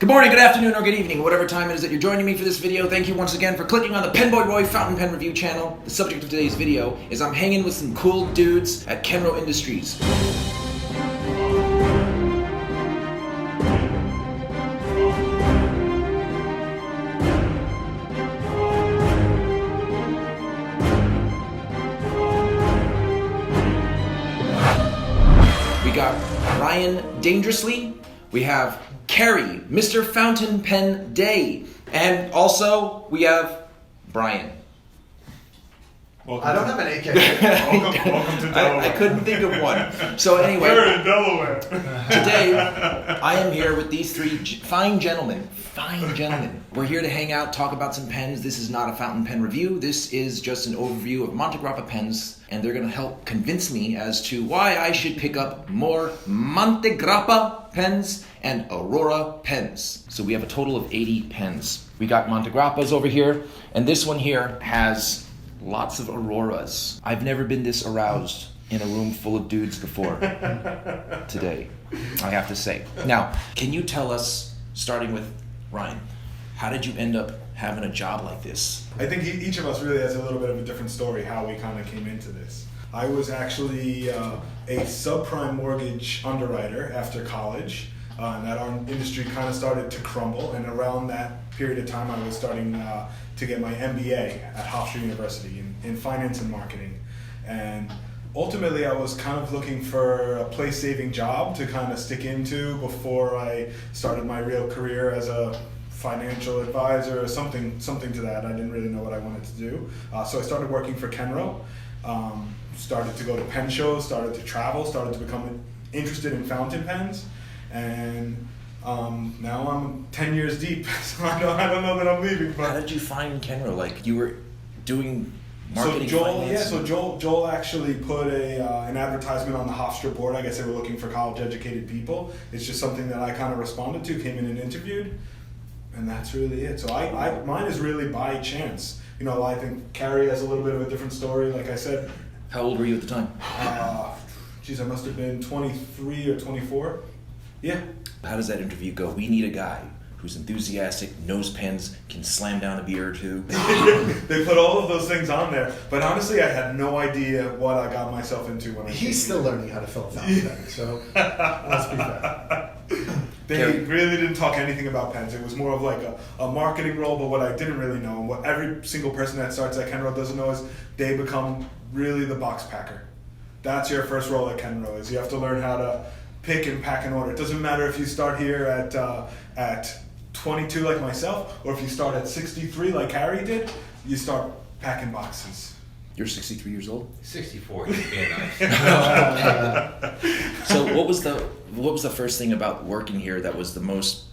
Good morning, good afternoon, or good evening, whatever time it is that you're joining me for this video. Thank you once again for clicking on the Penboy Roy Fountain Pen Review channel. The subject of today's video is I'm hanging with some cool dudes at Kenro Industries. We got Ryan Dangerously. We have Kerry, Mr. Fountain Pen Day. And also, we have Brian. I don't have an AK. Welcome to Delaware. I couldn't think of one. So anyway, We're in Delaware. today I am here with these three fine gentlemen. Fine gentlemen. We're here to hang out, talk about some pens. This is not a fountain pen review. This is just an overview of Montegrappa pens, and they're going to help convince me as to why I should pick up more Montegrappa pens and Aurora pens. So we have a total of 80 pens. We got Montegrappas over here, and this one here has lots of Auroras. I've never been this aroused in a room full of dudes before today, I have to say. Now, can you tell us, starting with Ryan, how did you end up having a job like this? I think each of us really has a little bit of a different story how we kind of came into this. I was actually a subprime mortgage underwriter after college, and that our industry kind of started to crumble. And around that period of time, I was starting to get my MBA at Hofstra University in finance and marketing. And ultimately, I was kind of looking for a place-saving job to kind of stick into before I started my real career as a financial advisor or something to that. I didn't really know what I wanted to do. So I started working for Kenro, started to go to pen shows, started to travel, started to become interested in fountain pens, and now I'm 10 years deep, so I don't know that I'm leaving. But How did you find Kenro? Like, you were doing marketing, finance? So Joel actually put an advertisement on the Hofstra board. I guess they were looking for college-educated people. It's just something that I kind of responded to, came in and interviewed, and that's really it. So mine is really by chance. You know, I think Carrie has a little bit of a different story. Like I said, How old were you at the time? I must have been 23 or 24. Yeah. How does that interview go? We need a guy who's enthusiastic, knows pens, can slam down a beer or two. They put all of those things on there, but honestly, I had no idea what I got myself into when I came He's still here. learning how to fill a fountain pen, so let's be fair. They really didn't talk anything about pens. It was more of like a marketing role, but what I didn't really know, and what every single person that starts at Kenro doesn't know, is they become really the box packer. That's your first role at Kenro, is you have to learn how to pick and pack an order. It doesn't matter if you start here at 22 like myself, or if you start at 63 like Harry did, you start packing boxes. You're 63 years old? 64, he's being nice. So what was the first thing about working here that was the most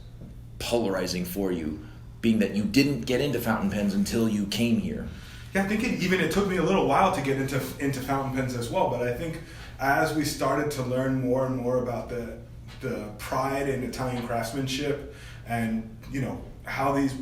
polarizing for you, being that you didn't get into fountain pens until you came here? Yeah, I think it took me a little while to get into fountain pens as well, but I think as we started to learn more and more about the pride in Italian craftsmanship, and you know how these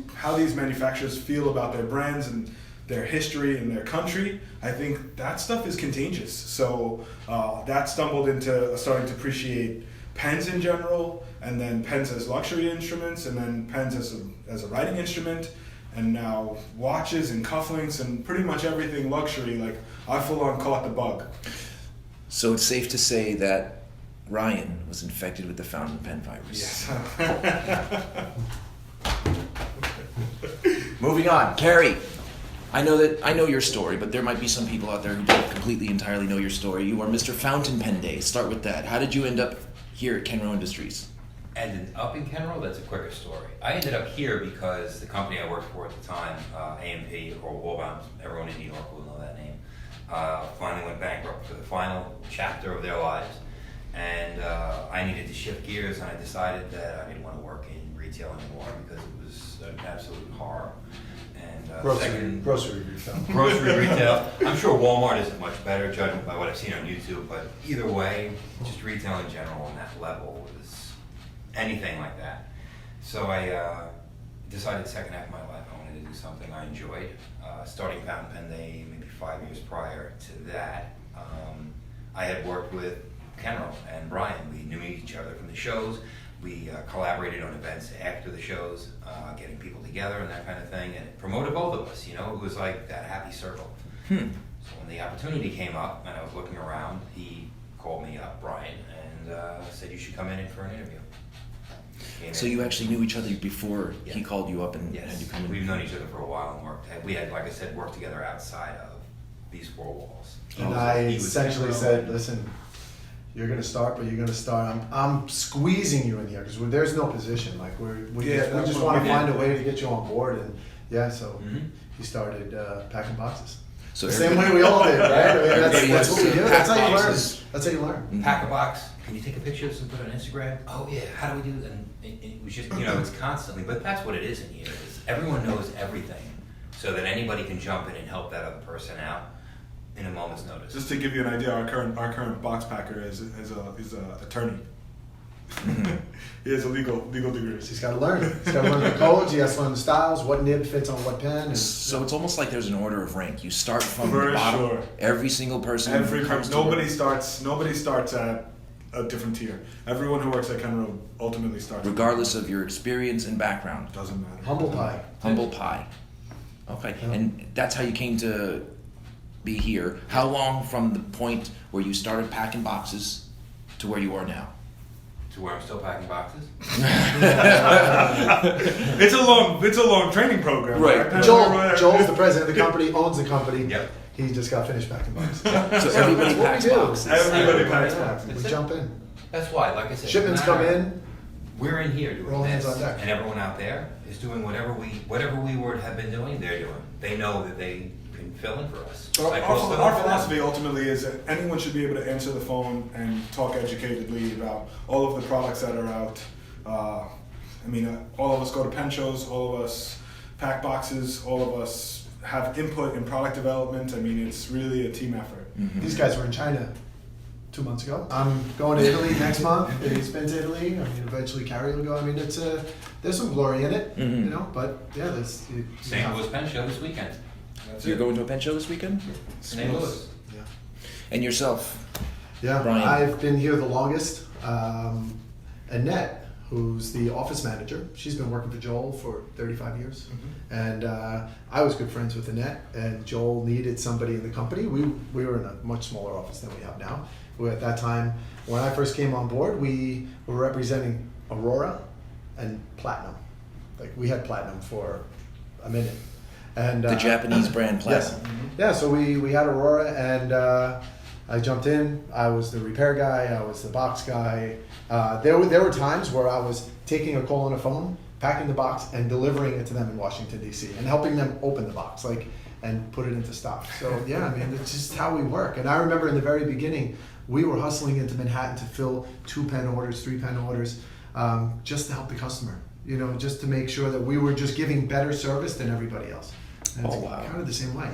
manufacturers feel about their brands and their history and their country, I think that stuff is contagious. So that stumbled into starting to appreciate pens in general, and then pens as luxury instruments, and then pens as a writing instrument, and now watches and cufflinks and pretty much everything luxury. Like, I full on caught the bug. So it's safe to say that Ryan was infected with the fountain pen virus. Yes. Moving on, Carrie. I know your story, but there might be some people out there who don't completely entirely know your story. You are Mr. Fountain Pen Day. Start with that. How did you end up here at Kenro Industries? Ended up in Kenro, that's a quicker story. I ended up here because the company I worked for at the time, AMP or Wallbound, everyone in New York will know that name, finally went bankrupt for the final chapter of their lives. And I needed to shift gears, and I decided that I didn't want to work in retail anymore because it was an absolute horror. And Grocery retail. Grocery retail. I'm sure Walmart isn't much better, judging by what I've seen on YouTube, but either way, just retail in general on that level was anything like that. So I decided the second half of my life I wanted to do something I enjoyed. Starting Fountain Pen Day maybe 5 years prior to that, I had worked with Kenro and Brian. We knew each other from the shows. We collaborated on events after the shows, getting people together and that kind of thing, and it promoted both of us. You know, it was like that happy circle. So when the opportunity came up and I was looking around, he called me up, Brian, and said you should come in for an interview. So you actually knew each other before Yeah. he called you up and had Yes, you come in? we've known each other for a while and we had, like I said, worked together outside of these four walls. And Oh, I He was- essentially said, listen, you're going to start, but you're going to start. I'm squeezing you in here because there's no position. Like we Yeah, just that's want what to we find a did. way to get you on board. And yeah, so Mhm. he started packing boxes. So The same way we all did, right? I mean, Everybody that's has what we do. pack That's how you learn. boxes. That's how you learn. Pack a box. Can you take a picture of this and put it on Instagram? Oh yeah. How do we do that? And it was just, you know, it's constantly. But that's what it is in here. Is everyone knows everything, so that anybody can jump in and help that other person out in a moment's notice. Just to give you an idea, our current box packer is a attorney. He has a legal degree. He's got to learn. He's got to learn the codes. He has to learn the styles, what nib fits on what pen. And, So it's almost like there's an order of rank. You start from For the bottom. sure. Every single person who comes to Nobody work, starts at a different tier. Everyone who works at Kenro ultimately starts. regardless of your experience and background. Doesn't matter. humble pie. Humble pie. Okay, Yeah. and that's how you came to be here. How long from the point where you started packing boxes to where you are now? To where I'm still packing boxes. It's a long training program. Right. Joel's the president of the company, owns the company. Yep. He just got finished packing boxes. So everybody That's what packs we do. boxes. Everybody packs Yeah. boxes. We jump in. That's why, like I said, Shipments no come matter- in. We're in here We're all doing hands this, on deck. and everyone out there is doing whatever we have been doing. They're doing. They know that they can fill in for us. So Like, our we'll fill in for them. philosophy ultimately is that anyone should be able to answer the phone and talk educatedly about all of the products that are out. All of us go to pen shows, all of us pack boxes, all of us have input in product development. I mean, it's really a team effort. These guys were in China 2 months ago. I'm going to Italy next month. He's been to Italy. I mean, eventually Carrie will go. I mean, there's some glory in it, Mhm. you know. But yeah, St. Louis Pen Show this weekend. That's You're it. going to a pen show this weekend? St. Louis. Yeah, And yourself? yeah. Brian. I've been here the longest. Annette, who's the office manager, she's been working for Joel for 35 years. And I was good friends with Annette, and Joel needed somebody in the company. We were in a much smaller office than we have now. At that time, when I first came on board, we were representing Aurora and Platinum. Like we had Platinum for a minute. And The Japanese brand Yes. Platinum. Yeah, so we had Aurora, and I jumped in. I was the repair guy. I was the box guy. There were times where I was taking a call on a phone, packing the box, and delivering it to them in Washington D.C. and helping them open the box, and put it into stock. So yeah, I mean, it's just how we work. And I remember in the very beginning, we were hustling into Manhattan to fill 2 pen orders, 3 pen orders, just to help the customer. You know, just to make sure that we were just giving better service than everybody else. And it's Oh, wow. kind of the same way.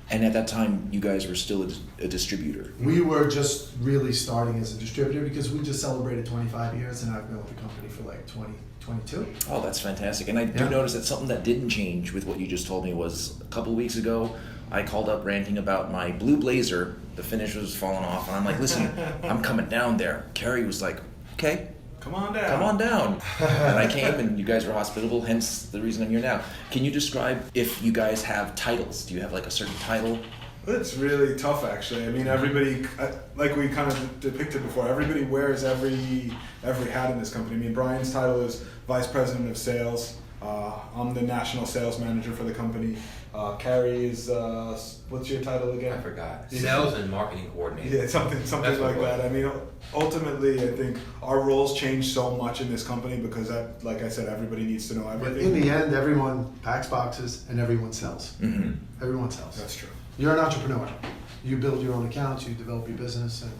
And at that time, you guys were still a distributor. We were just really starting as a distributor because we just celebrated 25 years, and I've been with the company for like 22. Oh, that's fantastic. And I do Yeah. notice that something that didn't change with what you just told me was a couple of weeks ago, I called up ranting about my blue blazer. The finish was falling off. And I'm like, listen, I'm coming down there. Carrie was like, okay, Come on down. come on down. And I came, and you guys were hospitable, hence the reason I'm here now. Can you describe if you guys have titles? Do you have like a certain title? It's really tough, actually. I mean, everybody, like we kind of depicted before, everybody wears every hat in this company. I mean, Brian's title is Vice President of Sales. I'm the National Sales Manager for the company. Carrie is, what's your title again? I forgot. Yeah. Sales and marketing coordinator. Yeah, something That's like what it that. was. I mean, ultimately, I think our roles change so much in this company because, like I said, everybody needs to know But everything. in the end, everyone packs boxes and everyone sells. Mm-hmm. Everyone sells. That's true. You're an entrepreneur. You build your own accounts, you develop your business, and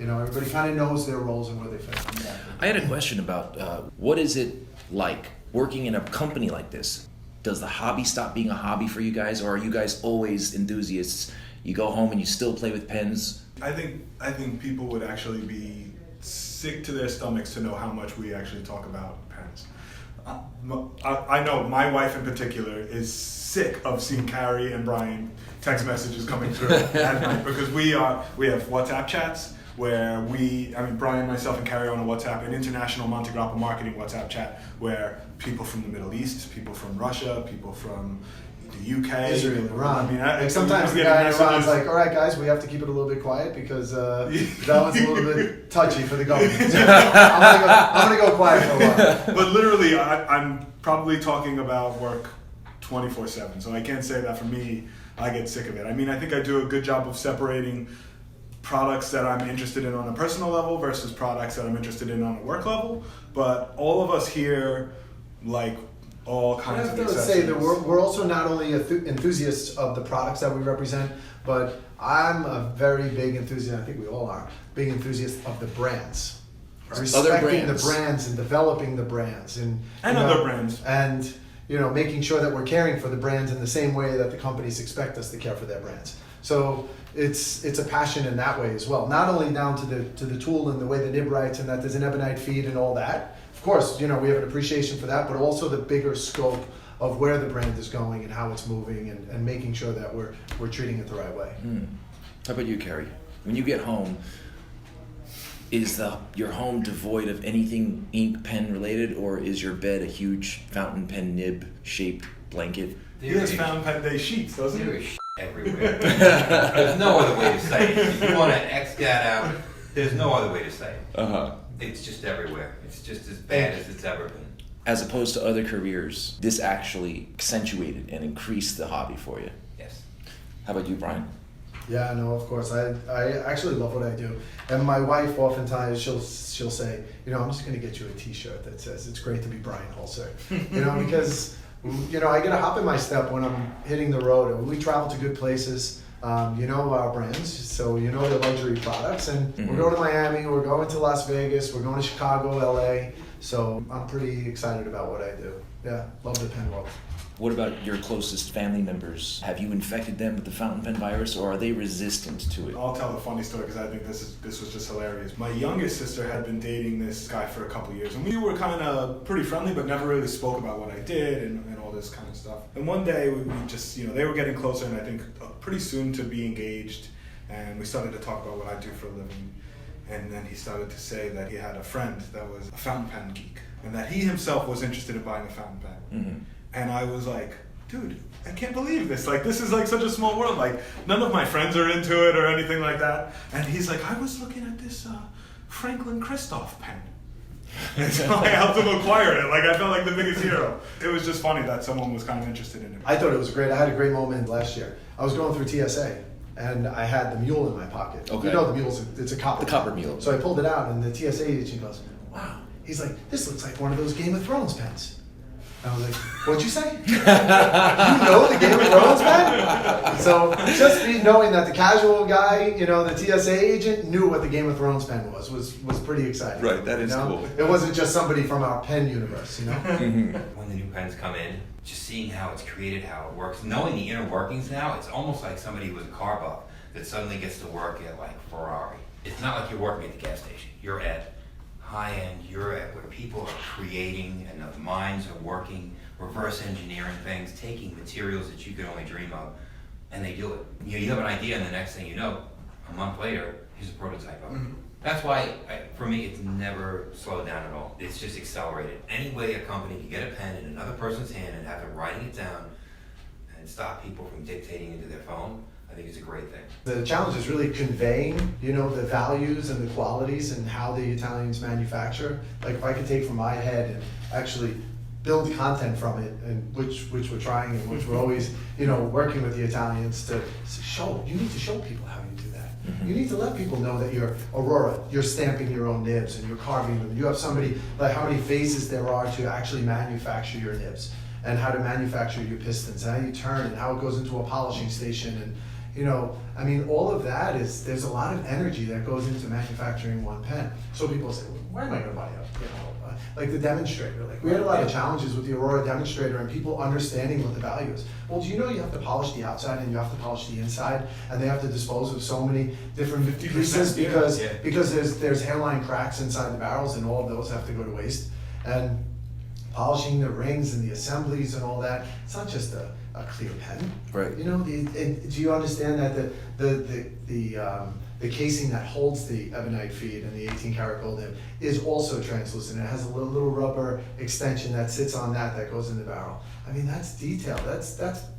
you know everybody kind of knows their roles and where they fit. I had a question about what is it like working in a company like this? Does the hobby stop being a hobby for you guys, or are you guys always enthusiasts? You go home and you still play with pens? I think people would actually be sick to their stomachs to know how much we actually talk about pens. I know my wife in particular is sick of seeing Carrie and Brian text messages coming through at night because we have WhatsApp chats. where Brian, myself, and Carrie on a WhatsApp, an international Monte Grappa marketing WhatsApp chat where people from the Middle East, people from Russia, people from the UK, Israel, Iran. like Sometimes the guy in Iran's like, all right, guys, we have to keep it a little bit quiet because that was a little bit touchy for the government. I'm gonna go quiet for a while. But literally, I'm probably talking about work 24/7, so I can't say that for me, I get sick of it. I think I do a good job of separating products that I'm interested in on a personal level versus products that I'm interested in on a work level. But all of us here like all I kinds have of to say that we're also not only enthusiasts of the products that we represent, but I'm a very big enthusiast, I think we all are, big enthusiasts of the brands. Respecting the brands and developing the brands. And other brands. And making sure that we're caring for the brands in the same way that the companies expect us to care for their brands. So it's a passion in that way as well. Not only down to the tool and the way the nib writes and that there's an ebonite feed and all that. Of course, we have an appreciation for that, but also the bigger scope of where the brand is going and how it's moving and making sure that we're treating it the right way. How about you, Carrie? When you get home, is your home devoid of anything ink pen related, or is your bed a huge fountain pen nib shaped blanket? He has fountain pen day sheets, doesn't he? There is everywhere. There's no other way to say it. If you want to X that out, there's no other way to say it. It's just everywhere. It's just as bad as it's ever been. As opposed to other careers, this actually accentuated and increased the hobby for you. Yes. How about you, Brian? Yeah, no, of course. I actually love what I do. And my wife oftentimes, she'll say, I'm just going to get you a t-shirt that says, it's great to be Brian Holzer. Because, I get a hop in my step when I'm hitting the road. And we travel to good places. Our brands, so the luxury products. And we're going to Miami, we're going to Las Vegas, we're going to Chicago, LA. So I'm pretty excited about what I do. Yeah, love the pen world. What about your closest family members? Have you infected them with the fountain pen virus, or are they resistant to it? I'll tell a funny story because I think this was just hilarious. My youngest sister had been dating this guy for a couple of years, and we were kind of pretty friendly, but never really spoke about what I did and all this kind of stuff. And one day we just, they were getting closer, and I think pretty soon to be engaged, and we started to talk about what I do for a living. And then he started to say that he had a friend that was a fountain pen geek, and that he himself was interested in buying a fountain pen. And I was like, dude, I can't believe this. Like, this is like such a small world. Like, none of my friends are into it or anything like that. And he's like, I was looking at this Franklin Christoph pen. And so I helped him acquire it. Like, I felt like the biggest hero. It was just funny that someone was kind of interested in it. I thought it was great. I had a great moment last year. I was going through TSA, and I had the mule in my pocket. Okay. The mule's it's a copper. The copper mule. So I pulled it out, and the TSA agent goes, wow. He's like, this looks like one of those Game of Thrones pens. And I was like, what'd you say? You know the Game of Thrones pen? So just knowing that the casual guy, the TSA agent knew what the Game of Thrones pen was pretty exciting. Right, that is cool. It wasn't just somebody from our pen universe, When the new pens come in, just seeing how it's created, how it works, knowing the inner workings now, it's almost like somebody who was a car buff that suddenly gets to work at like Ferrari. It's not like you're working at the gas station. You're at high-end, you're at where people are creating and the minds are working, reverse engineering things, taking materials that you could only dream of, and they do it. You have an idea, and the next thing you know, a month later, here's a prototype of it. That's why, for me, it's never slowed down at all. It's just accelerated. Any way a company can get a pen in another person's hand and have them writing it down and stop people from dictating into their phone, I think it's a great thing. The challenge is really conveying, the values and the qualities and how the Italians manufacture. Like if I could take from my head and actually build content from it, and which we're trying and which we're always, working with the Italians to show. You need to show people how you do that. You need to let people know that you're Aurora, you're stamping your own nibs and you're carving them. You have somebody, like how many phases there are to actually manufacture your nibs and how to manufacture your pistons, and how you turn and how it goes into a polishing station. And all of that there's a lot of energy that goes into manufacturing one pen. So people say, well, why am I going to buy like the demonstrator? Like we had a lot of challenges with the Aurora demonstrator and people understanding what the value is. Well, do you know you have to polish the outside and you have to polish the inside, and they have to dispose of so many different pieces because there's hairline cracks inside the barrels, and all of those have to go to waste. And polishing the rings and the assemblies and all that, it's not just a clear pen. Right. Do you understand that the the casing that holds the ebonite feed and the 18 karat gold nib is also translucent. It has a little rubber extension that sits on that goes in the barrel. I mean, that's detail. That's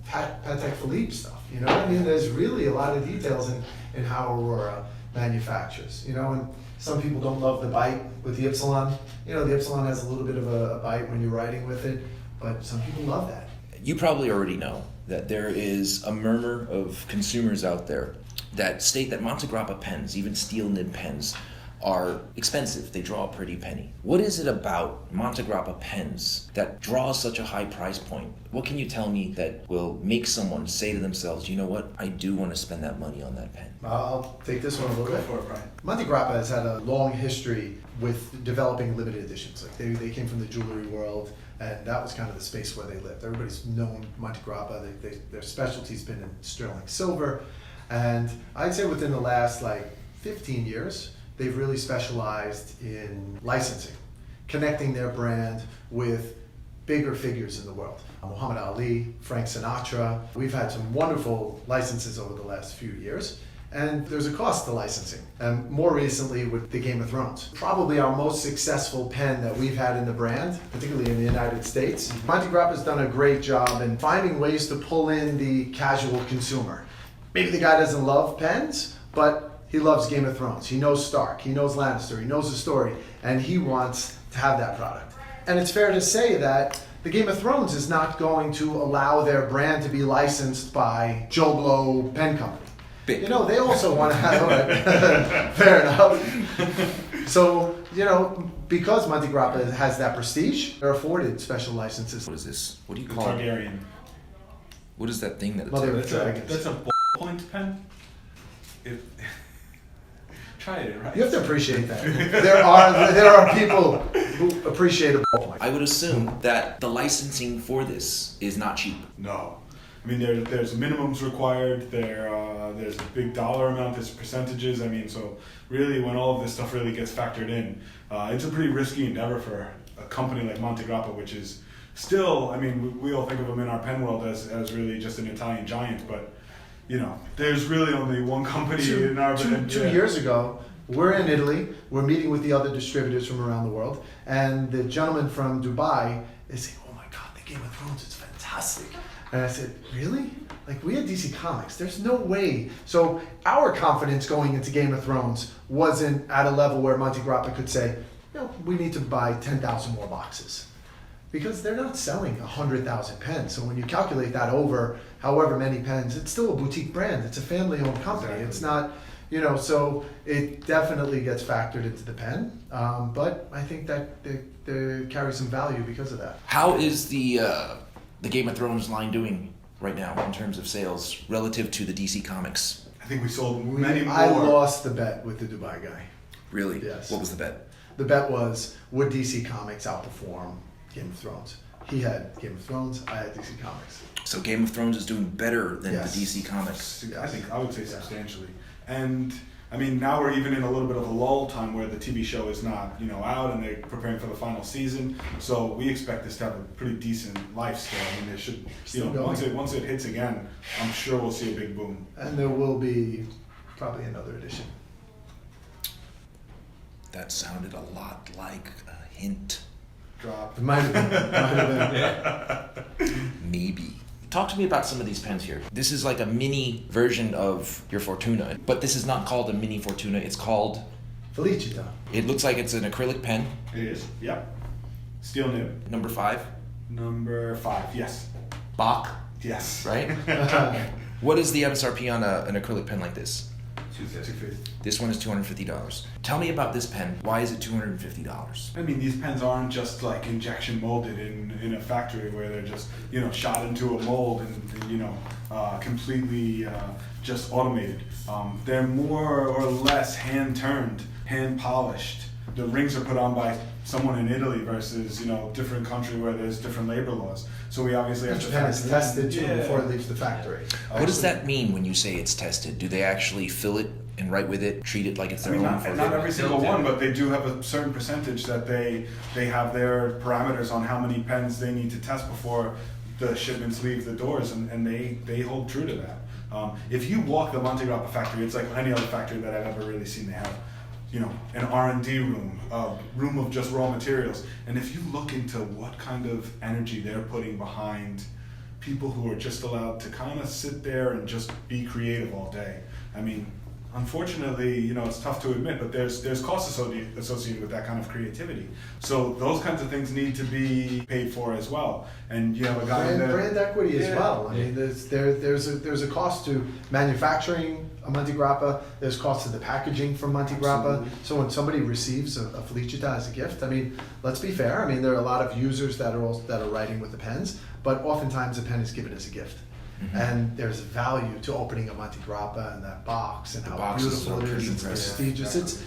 Patek Philippe stuff. You know what I mean? There's really a lot of details in how Aurora manufactures. You know, and some people don't love the bite with the Ypsilon. You know, the Ypsilon has a little bit of a bite when you're riding with it, but some people love that. You probably already know that there is a murmur of consumers out there that state that Montegrappa pens, even steel nib pens, are expensive. They draw a pretty penny. What is it about Montegrappa pens that draws such a high price point? What can you tell me that will make someone say to themselves, you know what, I do want to spend that money on that pen? I'll take this one a little Go bit. for it, Brian. Montegrappa has had a long history with developing limited editions. Like they came from the jewelry world, and that was kind of the space where they lived. Everybody's known Montegrappa. Their specialty's been in sterling silver, and I'd say within the last 15 years, they've really specialized in licensing, connecting their brand with bigger figures in the world. Muhammad Ali, Frank Sinatra. We've had some wonderful licenses over the last few years. And there's a cost to licensing. And more recently with the Game of Thrones. Probably our most successful pen that we've had in the brand, particularly in the United States. Montegrappa's done a great job in finding ways to pull in the casual consumer. Maybe the guy doesn't love pens, but he loves Game of Thrones. He knows Stark, he knows Lannister, he knows the story, and he wants to have that product. And it's fair to say that the Game of Thrones is not going to allow their brand to be licensed by Joe Blow Pen Company. Big. You know, they also want to have fair enough. So, you know, because Montegrappa has that prestige, they're afforded special licenses. What is this? What do you The call it? Targaryen. What is that thing that it's Mother like? of Dragons. That's a point pen. Try it, right? You have to appreciate that. There are people who appreciate a ballpoint. I would assume that the licensing for this is not cheap. No. I mean, there's minimums required. There's a big dollar amount. There's percentages. I mean, so really, when all of this stuff really gets factored in, it's a pretty risky endeavor for a company like Montegrappa, which is still. I mean, we all think of them in our pen world as really just an Italian giant, but you know, there's really only one company in our Two years ago, we're in Italy. We're meeting with the other distributors from around the world, and the gentleman from Dubai is saying, "Oh my God, the Game of Thrones is fantastic." And I said, "Really? Like, we had DC Comics. There's no way." So our confidence going into Game of Thrones wasn't at a level where Montegrappa could say, "You know, we need to buy 10,000 more boxes," because they're not selling 100,000 pens. So when you calculate that over however many pens, it's still a boutique brand. It's a family-owned company. Exactly. It's not, you know. So it definitely gets factored into the pen. But I think that they carry some value because of that. How is the Game of Thrones line doing right now in terms of sales relative to the DC Comics? I think we sold many more. I lost the bet with the Dubai guy. Really? Yes. What was the bet? The bet was, would DC Comics outperform Game of Thrones? He had Game of Thrones, I had DC Comics. So Game of Thrones is doing better than Yes. the DC Comics. I think I would say substantially. And I mean, now we're even in a little bit of a lull time where the TV show is not, you know, out and they're preparing for the final season. So we expect this to have a pretty decent life still. I mean, there should, you Still know, going. once it hits again, I'm sure we'll see a big boom. And there will be probably another edition. That sounded a lot like a hint. Drop. It might have been. Maybe. Talk to me about some of these pens here. This is like a mini version of your Fortuna, but this is not called a mini Fortuna. It's called, Felicita. it looks like it's an acrylic pen, It is. Yep. Steel nib. number 5, Number 5. Yes. Bach, Yes. right? What is the MSRP on an acrylic pen like this? 250. This one is $250. Tell me about this pen. Why is it $250? I mean, these pens aren't just like injection molded in a factory where they're just, you know, shot into a mold and you know, completely just automated. They're more or less hand turned, hand polished. The rings are put on by someone in Italy versus, you know, different country where there's different labor laws. So we obviously have Each to pen is factor in- tested too Yeah. before it leaves the factory. What does that mean when you say it's tested? Do they actually fill it and write with it, treat it like it's I their mean, own? not every single one, but they do have a certain percentage that they have their parameters on how many pens they need to test before the shipments leave the doors, and they hold true to that. If you walk the Monte Grappa factory, it's like any other factory that I've ever really seen. They have, an R&D room, a room of just raw materials. And if you look into what kind of energy they're putting behind people who are just allowed to kind of sit there and just be creative all day. I mean, unfortunately, it's tough to admit, but there's costs associated with that kind of creativity. So those kinds of things need to be paid for as well. And you have a guy brand equity as well. I mean, there's a cost to manufacturing a Monte Grappa. There's cost to the packaging from Monte Grappa. Absolutely. So when somebody receives a Felicita as a gift, I mean, let's be fair. I mean, there are a lot of users that are writing with the pens, but oftentimes a pen is given as a gift. Mm-hmm. And there's value to opening a Monte Grappa and that box and how beautiful it is. It's prestigious. It's,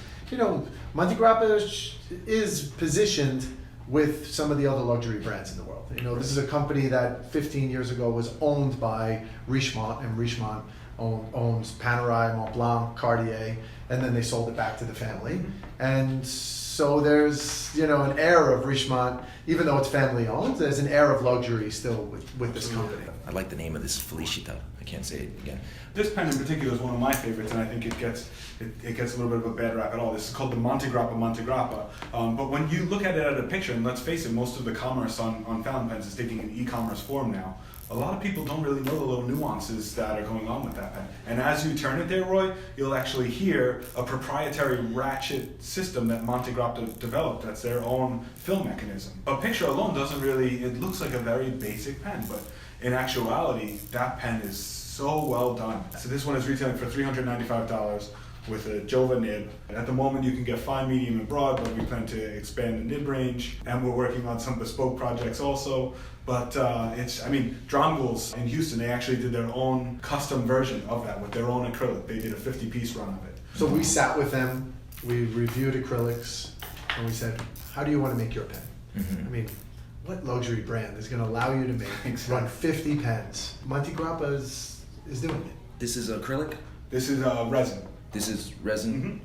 Monte Grappa is positioned with some of the other luxury brands in the world. This is a company that 15 years ago was owned by Richemont, and Richemont owns Panerai, Montblanc, Cartier, and then they sold it back to the family. Mm-hmm. And so there's, an air of Richemont, even though it's family owned, there's an air of luxury still with this company. I like the name of this Felicita. I can't say it again. This pen in particular is one of my favorites, and I think it gets a little bit of a bad rap at all. This is called the Monte Grappa. But when you look at it at a picture, and let's face it, most of the commerce on fountain pens is taking an e-commerce form now. A lot of people don't really know the little nuances that are going on with that pen. And as you turn it there, Roy, you'll actually hear a proprietary ratchet system that Monte Grappa developed. That's their own fill mechanism. A picture alone it looks like a very basic pen, but in actuality, that pen is so well done. So this one is retailing for $395 with a Jova nib. At the moment you can get fine, medium, and broad, but we plan to expand the nib range, and we're working on some bespoke projects also. But Dromgool's in Houston, they actually did their own custom version of that with their own acrylic. They did a 50-piece run of it. So we sat with them, we reviewed acrylics, and we said, how do you want to make your pen? Mm-hmm. I mean, what luxury brand is going to allow you to run 50 pens? Monte Grappa is doing it. This is acrylic? This is resin. This is resin? Mm-hmm.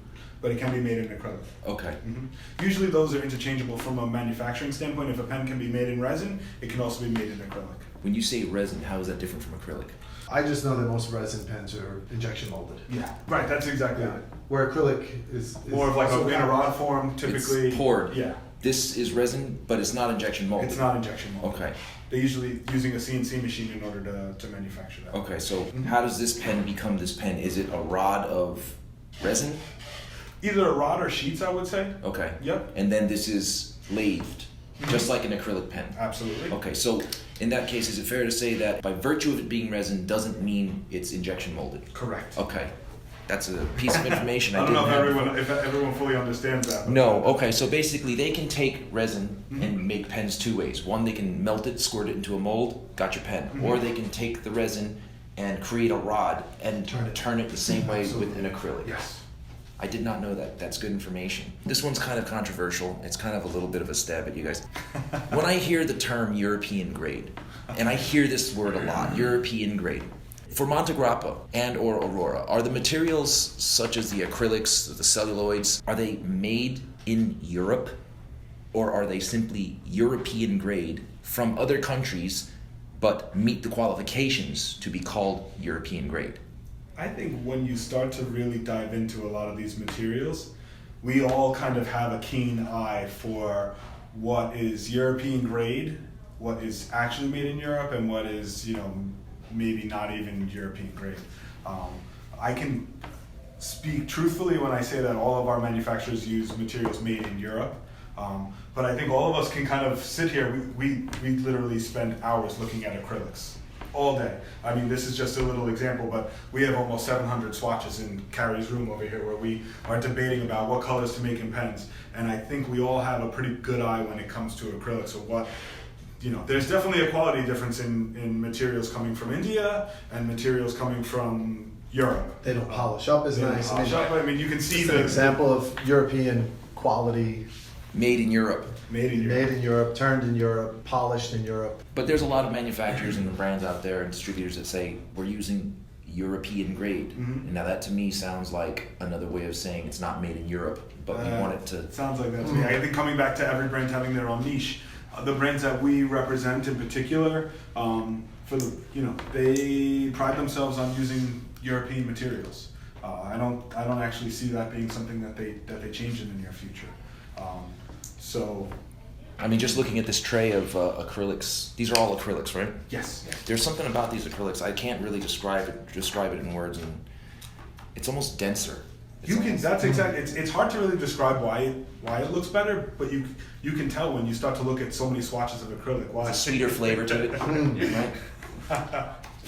But it can be made in acrylic. Okay. Mm-hmm. Usually those are interchangeable from a manufacturing standpoint. If a pen can be made in resin, it can also be made in acrylic. When you say resin, how is that different from acrylic? I just know that most resin pens are injection molded. Yeah, right, that's exactly it. Where acrylic is more of like in a rod form, typically. It's poured. Yeah. This is resin, but it's not injection molded. It's not injection molded. Okay. They're usually using a CNC machine in order to manufacture that. Okay, so how does this pen become this pen? Is it a rod of resin? Either a rod or sheets, I would say. Okay. Yep. And then this is lathed, just like an acrylic pen. Absolutely. Okay, so in that case, is it fair to say that by virtue of it being resin doesn't mean it's injection molded? Correct. Okay. That's a piece of information I I don't didn't know have. if everyone fully understands that. No, okay, so basically they can take resin and make pens two ways. One, they can melt it, squirt it into a mold, got your pen. Or they can take the resin and create a rod and turn it the same way with an acrylic. Yes. I did not know that. That's good information. This one's kind of controversial. It's kind of a little bit of a stab at you guys. When I hear the term European grade, and I hear this word a lot, European grade, for Monte Grappa and or Aurora, are the materials such as the acrylics, the celluloids, are they made in Europe, or are they simply European grade from other countries but meet the qualifications to be called European grade? I think when you start to really dive into a lot of these materials, we all kind of have a keen eye for what is European grade, what is actually made in Europe, and what is, maybe not even European grade. I can speak truthfully when I say that all of our manufacturers use materials made in Europe, but I think all of us can kind of sit here, we literally spend hours looking at acrylics. All day. I mean, this is just a little example, but we have almost 700 swatches in Carrie's room over here where we are debating about what colors to make in pens. And I think we all have a pretty good eye when it comes to acrylics. So there's definitely a quality difference in materials coming from India and materials coming from Europe. They don't polish up as nice. I mean, you can see the example of European quality. Made in Europe. Made in Europe, turned in Europe, polished in Europe. But there's a lot of manufacturers and brands out there and distributors that say we're using European grade. Mm-hmm. And now that to me sounds like another way of saying it's not made in Europe, but we want it to... Sounds like that to me. I think coming back to every brand having their own niche, The brands that we represent in particular, they pride themselves on using European materials. I don't actually see that being something that they change in the near future. I mean, just looking at this tray of acrylics, these are all acrylics, right? Yes. There's something about these acrylics, I can't really describe it in words, and it's almost denser. It's hard to really describe why it looks better, but you can tell when you start to look at so many swatches of acrylic. Why? There's a sweeter flavor to it. Right?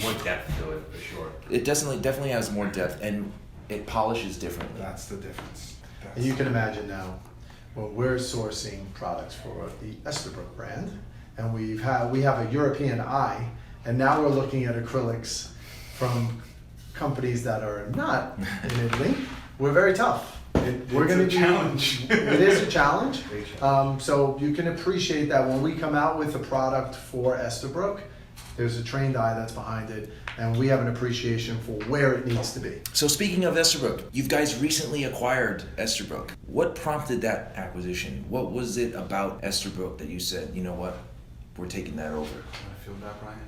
More depth to it, for sure. It definitely has more depth, and it polishes differently. That's the difference. And you can imagine now, when we're sourcing products for the Esterbrook brand, and we have a European eye, and now we're looking at acrylics from companies that are not in Italy. We're very tough. We're going to challenge. It is a challenge. So you can appreciate that when we come out with a product for Esterbrook, there's a trained eye that's behind it, and we have an appreciation for where it needs to be. So speaking of Esterbrook, you guys recently acquired Esterbrook. What prompted that acquisition? What was it about Esterbrook that you said, you know what, we're taking that over? I feel that, Brian.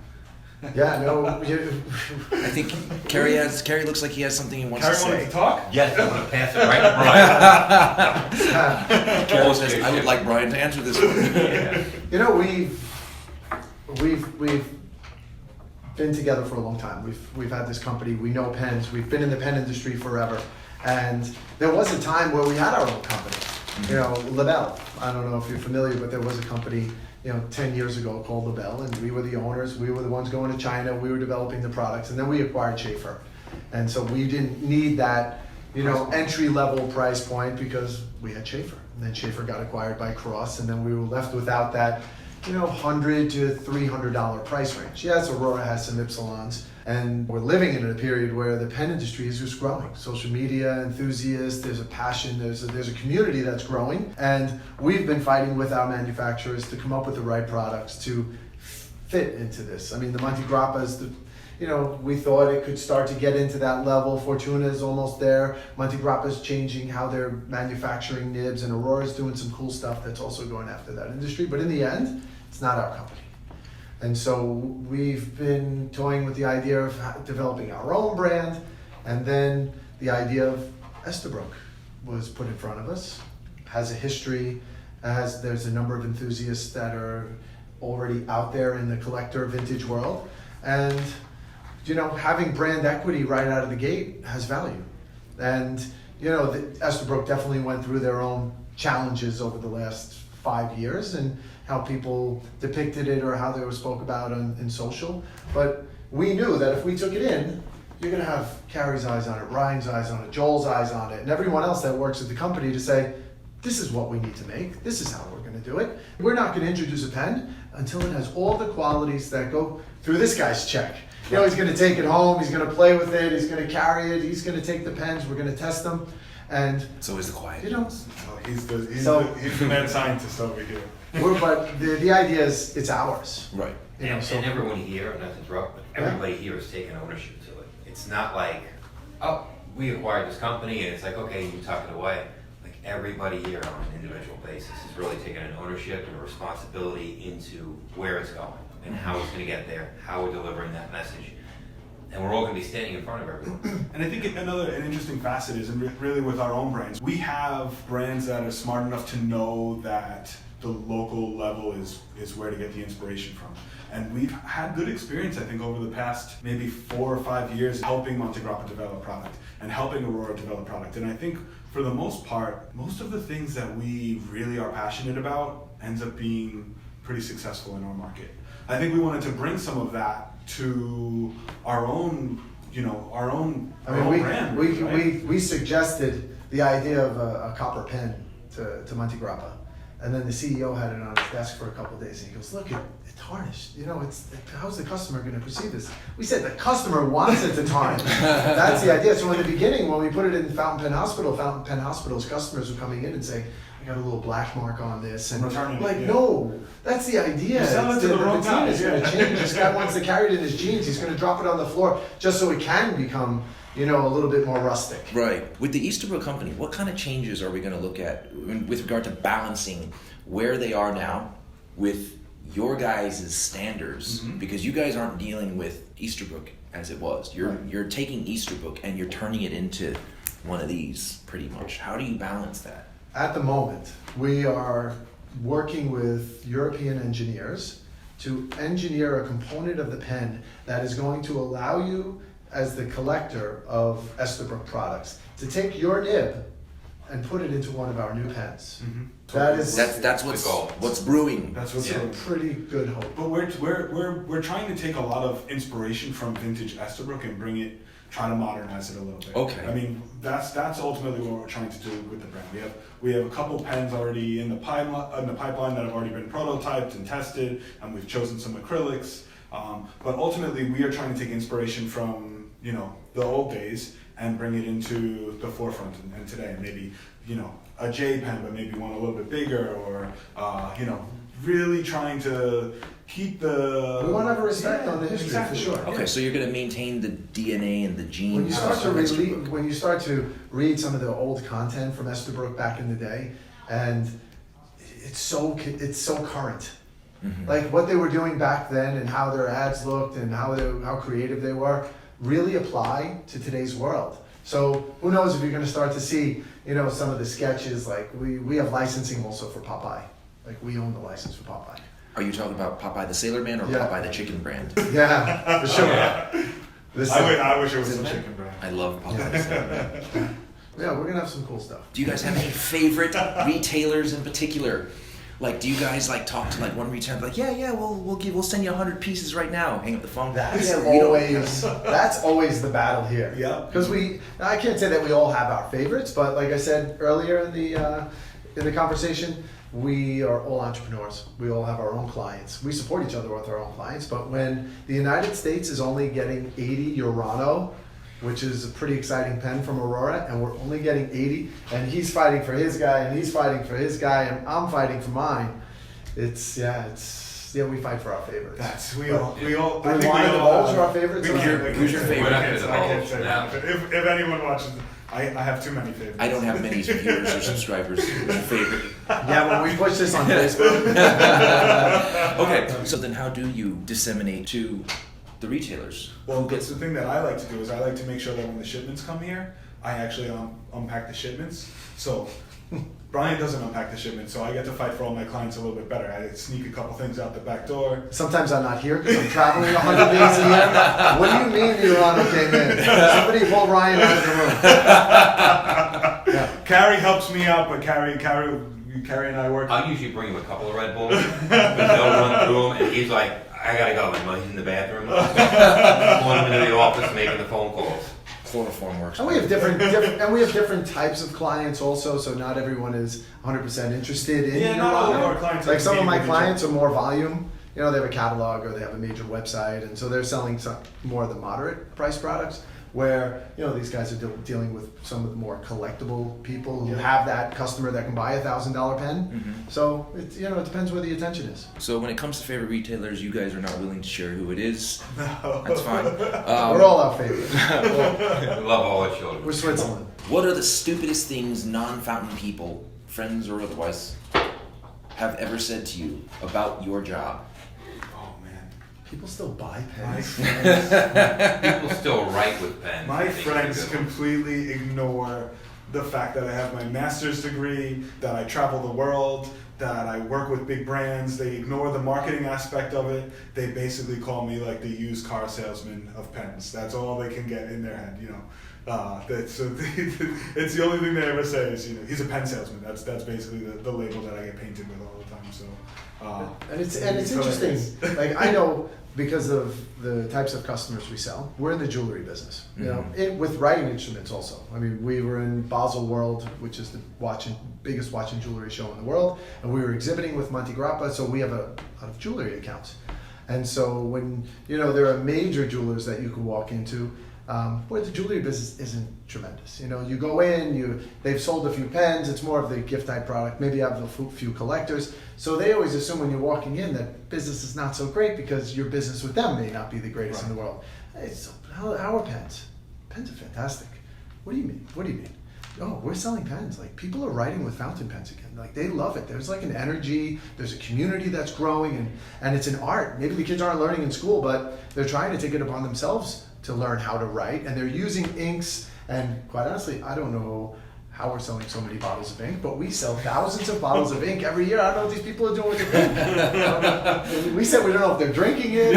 Yeah, no. I think Kerry looks like he has something he wants to Carrie wanted say. to talk? Yes, I'm gonna pass it right to Brian. Kerry says, I would like Brian to answer this one. Yeah. You know, we've been together for a long time. We've had this company. We know pens. We've been in the pen industry forever. And there was a time where we had our own company. You know, Labelle. I don't know if you're familiar, but there was a company, 10 years ago called Labelle, and we were the owners. We were the ones going to China. We were developing the products, and then we acquired Schaefer. And so we didn't need that, entry level price point because we had Schaefer. And then Schaefer got acquired by Cross, and then we were left without that, $100 to $300 price range. Yes, Aurora has some Ypsilons, and we're living in a period where the pen industry is just growing. Social media enthusiasts, there's a passion, there's a community that's growing, and we've been fighting with our manufacturers to come up with the right products to fit into this. I mean, the Monte Grappa is we thought it could start to get into that level. Fortuna is almost there. Monte Grappa is changing how they're manufacturing nibs, and Aurora's doing some cool stuff that's also going after that industry. But in the end, it's not our company. And so we've been toying with the idea of developing our own brand, and then the idea of Esterbrook was put in front of us. Has a history, there's a number of enthusiasts that are already out there in the collector vintage world, and having brand equity right out of the gate has value. And Esterbrook definitely went through their own challenges over the last 5 years, and how people depicted it or how they were spoke about in social. But we knew that if we took it in, you're gonna have Carrie's eyes on it, Ryan's eyes on it, Joel's eyes on it, and everyone else that works at the company to say, this is what we need to make, this is how we're gonna do it. We're not gonna introduce a pen until it has all the qualities that go through this guy's check. He's gonna take it home, he's gonna play with it, he's gonna carry it, he's gonna take the pens, we're gonna test them, and It's always the quiet. He's the mad scientist over here. but the idea is it's ours. Right. And everyone here, not to interrupt, but everybody here is taking ownership to it. It's not like, oh, we acquired this company and it's like, okay, you tuck it away. Like everybody here on an individual basis is really taking an ownership and a responsibility into where it's going and how it's going to get there, how we're delivering that message. And we're all going to be standing in front of everyone. And I think an interesting facet is, and really with our own brands, we have brands that are smart enough to know that the local level is where to get the inspiration from. And we've had good experience, I think, over the past maybe 4 or 5 years helping Monte Grappa develop product and helping Aurora develop product. And I think for the most part, most of the things that we really are passionate about ends up being pretty successful in our market. I think we wanted to bring some of that to our own brand. We suggested the idea of a copper pen to Monte Grappa. And then the CEO had it on his desk for a couple of days, and he goes, "Look, it's tarnished. How's the customer going to perceive this?" We said the customer wants it to tarnish. That's the idea. So in the beginning, when we put it in Fountain Pen Hospital's customers were coming in and saying, "I got a little black mark on this," and no, that's the idea. Selling to the wrong guy. It's going to change. This guy wants to carry it in his jeans. He's going to drop it on the floor just so it can become, a little bit more rustic. Right. With the Esterbrook company, what kind of changes are we going to look at with regard to balancing where they are now with your guys' standards, Mhm. because you guys aren't dealing with Easterbrook as it was. You're taking Easterbrook and you're turning it into one of these pretty much. How do you balance that? At the moment, we are working with European engineers to engineer a component of the pen that is going to allow you, as the collector of Estabrook products, to take your nib and put it into one of our new pens. That is That's The goal. what's brewing. That's what's Yeah. so pretty good hope. But we're trying to take a lot of inspiration from vintage Estabrook and try to modernize it a little bit. Okay. I mean, that's ultimately what we're trying to do with the brand. We have a couple pens already in the pipeline that have already been prototyped and tested, and we've chosen some acrylics. But ultimately, we are trying to take inspiration from the old days and bring it into the forefront and today. Maybe a J pen, but maybe one a little bit bigger, or really trying to keep the. We want to have a respect on the history, exactly. for sure. Okay, so you're gonna maintain the DNA and the genes. When you start to of Estabrook. when you start to read some of the old content from Estabrook back in the day, and it's so current. Mhm. Like what they were doing back then and how their ads looked and how creative they were really apply to today's world. So who knows if you're going to start to see some of the sketches. Like we have licensing also for Popeye. Like we own the license for Popeye. Are you talking about Popeye the Sailor Man or Yeah. Popeye the chicken brand? Yeah, for sure. I wish it was some chicken brand. I love Popeye the Sailor Man. Yeah, we're gonna have some cool stuff. Do you guys have any favorite retailers in particular? Like, do you guys talk to one retailer like, yeah, we'll send you 100 pieces right now. Hang up the phone. That's Yeah, we don't- that's always the battle here. Yeah. Because I can't say that we all have our favorites, but like I said earlier in the conversation, we are all entrepreneurs. We all have our own clients. We support each other with our own clients. But when the United States is only getting 80 Urano, which is a pretty exciting pen from Aurora, and we're only getting 80, and he's fighting for his guy, and he's fighting for his guy, and I'm fighting for mine. We fight for our favorites. We all. Do we want to divulge our favorites? Who's your favorite? We're not gonna divulge say now. that. If anyone watches, I have too many favorites. I don't have many viewers or subscribers. Who's your favorite? Yeah, when we push this on Facebook. Okay, so then how do you disseminate to the retailers? Well, that's the thing that I like to do is I like to make sure that when the shipments come here, I actually unpack the shipments. So Brian doesn't unpack the shipments, so I get to fight for all my clients a little bit better. I sneak a couple things out the back door. Sometimes I'm not here because I'm traveling 100 days a year. What do you mean the Urano came in? Somebody pull Ryan out of the room. Yeah. Carrie helps me out, but Carrie and I work. I'll usually bring him a couple of Red Bulls, but they'll run through them, and he's like, I gotta go. And he's in the bathroom. Pulling him into the office, making the phone calls. Chloroform works. And we have different types of clients also, so not everyone is 100% interested in Yeah, not all of our Urano. clients Like are some of my competing with each clients are more volume. They have a catalog or they have a major website, and so they're selling some more of the moderate price products. Where these guys are dealing with some of the more collectible people who have that customer that can buy a $1,000 pen. Mhm. So it depends where the attention is. So when it comes to favorite retailers, you guys are not willing to share who it is. No. That's fine. We're all our favorites. We love all our children. We're Switzerland. What are the stupidest things non-fountain people, friends or otherwise, have ever said to you about your job? Oh man. People still buy My pens. friends, People still write with pens. my I think friends it's a good one. completely ignore the fact that I have my master's degree, that I travel the world, that I work with big brands. They ignore the marketing aspect of it. They basically call me like the used car salesman of pens. That's all they can get in their head, it's the only thing they ever say is, he's a pen salesman. That's basically the label that I get painted with all the time. So, And it's interesting. Like I know because of the types of customers we sell, we're in the jewelry business. With writing instruments also. I mean, we were in Basel World, which is the biggest watch and jewelry show in the world, and we were exhibiting with Monte Grappa. So we have a lot of jewelry accounts. And so when there are major jewelers that you can walk into. Where the jewelry business isn't tremendous. You go in, they've sold a few pens, it's more of the gift type product, maybe you have a few collectors. So they always assume when you're walking in that business is not so great because your business with them may not be the greatest in the world. How are pens? Pens are fantastic. What do you mean? oh, we're selling pens. Like, people are writing with fountain pens again. Like, they love it. There's like an energy, there's a community that's growing, and it's an art. Maybe the kids aren't learning in school, but they're trying to take it upon themselves to learn how to write, and they're using inks. And quite honestly, I don't know how we're selling so many bottles of ink, but we sell thousands of bottles of ink every year. I don't know what these people are doing with their ink. We said we don't know if they're drinking it.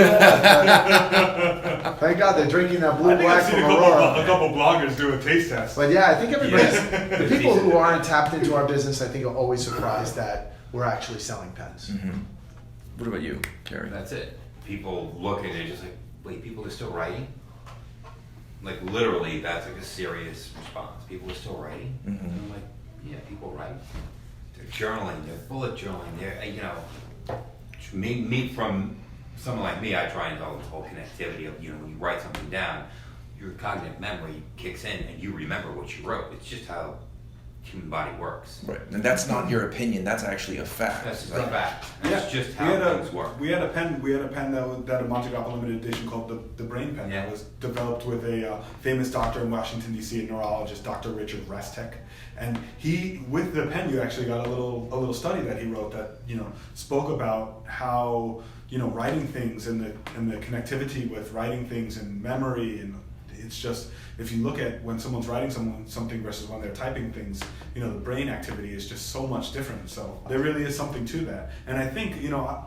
Thank God they're drinking that blue I think black I've seen from a Aurora. couple bloggers do a taste test. But yeah, I think everybody's, Yeah. the people who aren't tapped into our business, I think are always surprised that we're actually selling pens. What about you, Kerry? That's it. People look and they're just like, wait, people are still writing? Like literally, that's like a serious response. People are still writing? And I'm like, yeah, people write. They're journaling, they're bullet journaling, they're, you know, me from someone like me, I try and develop the whole connectivity of, you know, when you write something down, your cognitive memory kicks in and you remember what you wrote. It's just how human body works. Right, and that's not your opinion. That's actually a fact. That's just Like, a fact. That's just how things work. We had a pen that a Monte Grappa limited edition called the Brain Pen. Yeah. That was developed with a famous doctor in Washington D.C., a neurologist, Dr. Richard Restek. And he, with the pen, you actually got a little study that he wrote that, you know, spoke about how, you know, writing things and the connectivity with writing things and memory, and it's just, if you look at when someone's writing something versus when they're typing things, you know, the brain activity is just so much different. So there really is something to that. And I think, you know,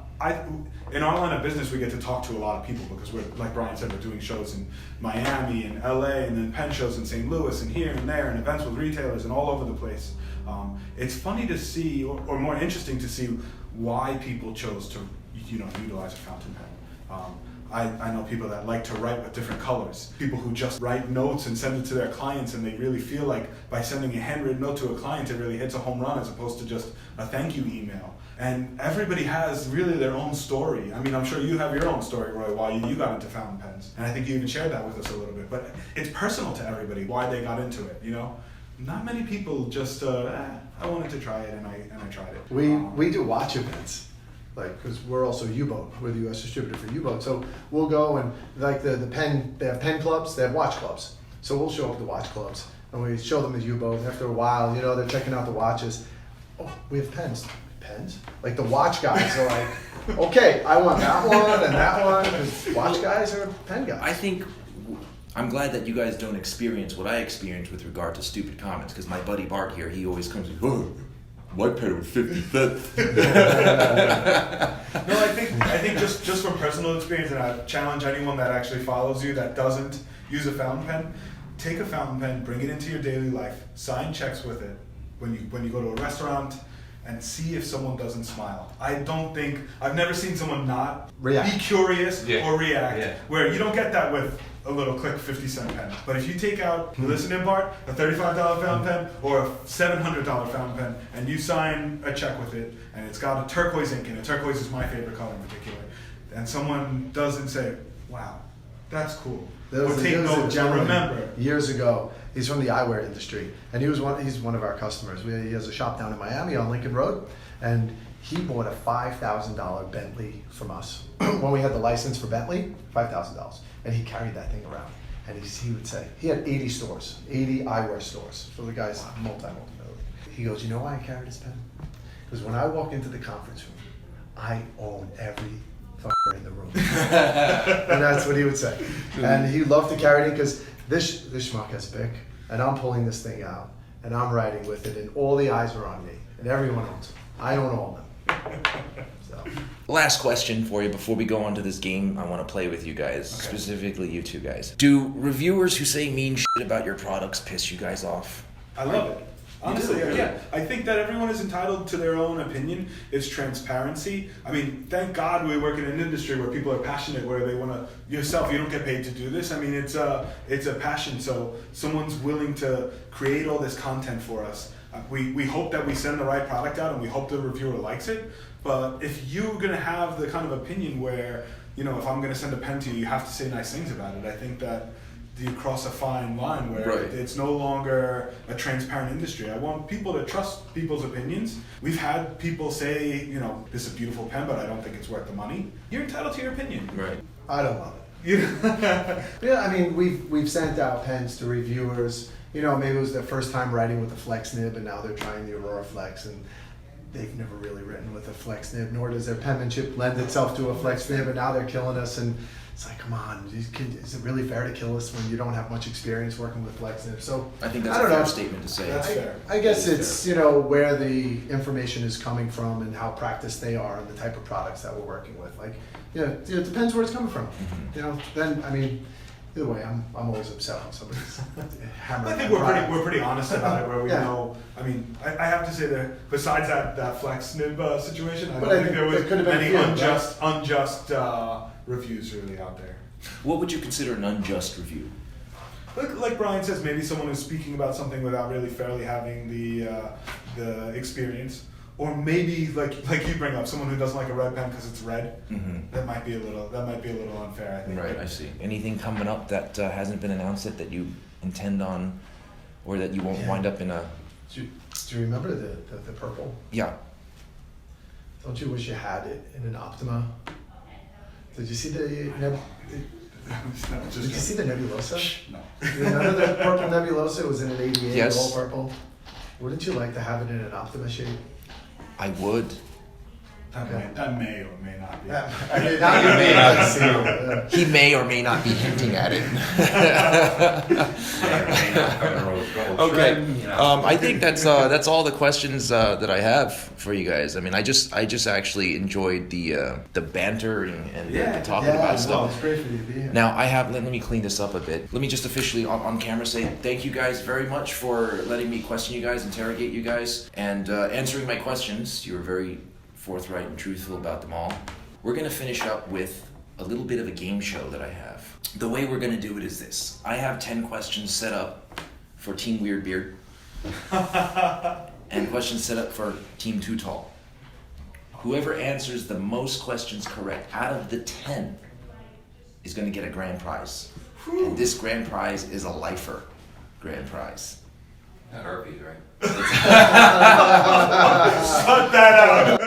in our line of business, we get to talk to a lot of people because we're, like Brian said, we're doing shows in Miami and LA, and then pen shows in St. Louis and here and there, and events with retailers and all over the place. It's funny to see, or more interesting to see, why people chose to, you know, utilize a fountain pen. I know people that like to write with different colors. People who just write notes and send it to their clients, and they really feel like by sending a handwritten note to a client, it really hits a home run as opposed to just a thank you email. And everybody has really their own story. I mean, I'm sure you have your own story, Roy, why you got into fountain pens. And I think you even shared that with us a little bit. But it's personal to everybody why they got into it, you know? Not many people just, I wanted to try it, and I tried it. We do watch events. Like, because we're also U-Boat, we're the U.S. distributor for U-Boat. So we'll go and, like, the pen, they have pen clubs, they have watch clubs. So we'll show up at the watch clubs and we show them the U-Boat. And after a while, you know, they're checking out the watches. Oh, we have pens. Pens? Like, the watch guys are like, okay, I want that one and that one, because watch guys are pen guys. I think I'm glad that you guys don't experience what I experienced with regard to stupid comments, because my buddy Bart here, he always comes and oh, my pen was 55th. No, I think just from personal experience, and I challenge anyone that actually follows you that doesn't use a fountain pen, take a fountain pen, bring it into your daily life, sign checks with it when you go to a restaurant, and see if someone doesn't smile. I've never seen someone not React. be curious Yeah. or react, Yeah. where you don't get that with a little click 50-cent pen. But if you take out, listen in, Bart, a $35 fountain pen or a $700 fountain pen, and you sign a check with it, and it's got a turquoise ink in it, turquoise is my favorite color in particular, and someone doesn't say, wow, that's cool. There was Or take a notes or gentleman remember. years ago. He's from the eyewear industry, and he's one of our customers. He has a shop down in Miami on Lincoln Road, and he bought a $5,000 Bentley from us when we had the license for Bentley. $5,000, and he carried that thing around. And he would say he had 80 stores, 80 eyewear stores. So the guy's multi-million. He goes, you know why I carry this pen? Because when I walk into the conference room, I own every fucker in the room. And that's what he would say. And he loved to carry it because this schmuck has a Bic, and I'm pulling this thing out, and I'm writing with it, and all the eyes are on me, and everyone owns it. I own all of them. So. Last question for you before we go on to this game I want to play with you guys, specifically you two guys. Do reviewers who say mean shit about your products piss you guys off? I love it. Honestly, do? yeah. I think that everyone is entitled to their own opinion. It's transparency. I mean, thank God we work in an industry where people are passionate, where they want to, yourself, you don't get paid to do this. I mean, it's a passion. So someone's willing to create all this content for us. We hope that we send the right product out, and we hope the reviewer likes it. But if you're going to have the kind of opinion where, you know, if I'm going to send a pen to you, you have to say nice things about it, I think that you cross a fine line where it's no longer a transparent industry. I want people to trust people's opinions. We've had people say, you know, this is a beautiful pen, but I don't think it's worth the money. You're entitled to your opinion. Right. I don't love it. Yeah, I mean, we've sent out pens to reviewers, maybe it was their first time riding with the Flex nib, and now they're trying the Aurora Flex, and they've never really ridden with a Flex nib, nor does their penmanship lend itself to a Flex nib, and now they're killing us. And it's like, come on, is it really fair to kill us when you don't have much experience working with Flex nib? So I think that's I a don't fair know. statement to say. That's fair. I guess That it's is where the information is coming from and how practiced they are and the type of products that we're working with. Like, it depends where it's coming from. Then I mean, either way, I'm always upset when somebody's hammering. I think my we're product. pretty honest about it, where we Yeah. know. I mean, I have to say that besides that Flex nib situation, I But don't I think think there there could was have been any a few, right? unjust reviews really out there. What would you consider an unjust review? Like Brian says, maybe someone who's speaking about something without really fairly having the experience, or maybe like you bring up someone who doesn't like a red pen because it's red. Mm-hmm. That might be a little unfair, I think. Right, I see. Anything coming up that hasn't been announced yet that you intend on, or that you won't Yeah. wind up in a? Do you remember the purple? Yeah. Don't you wish you had it in an Optima? Did you see the Did you see the Nebulosa? No. You remember the purple Nebulosa? It was in an 88, Yes. all purple. Wouldn't you like to have it in an Optima shape? I would. That may or may not be. I mean, now you may not see it. He may or may not be hinting at it. Okay. I think that's all the questions that I have for you guys. I mean, I just actually enjoyed the banter and the talking about no, stuff. it's great for you to be here. Now let me clean this up a bit. Let me just officially on camera say thank you guys very much for letting me question you guys, interrogate you guys, and answering my questions. You were very forthright and truthful about them all. We're gonna finish up with a little bit of a game show that I have. The way we're gonna do it is this. I have 10 questions set up for Team Weird Beard. And questions set up for Team Too Tall. Whoever answers the most questions correct out of the 10 is gonna get a grand prize. And this grand prize is a lifer grand prize. Not herpes, right? Cut that out.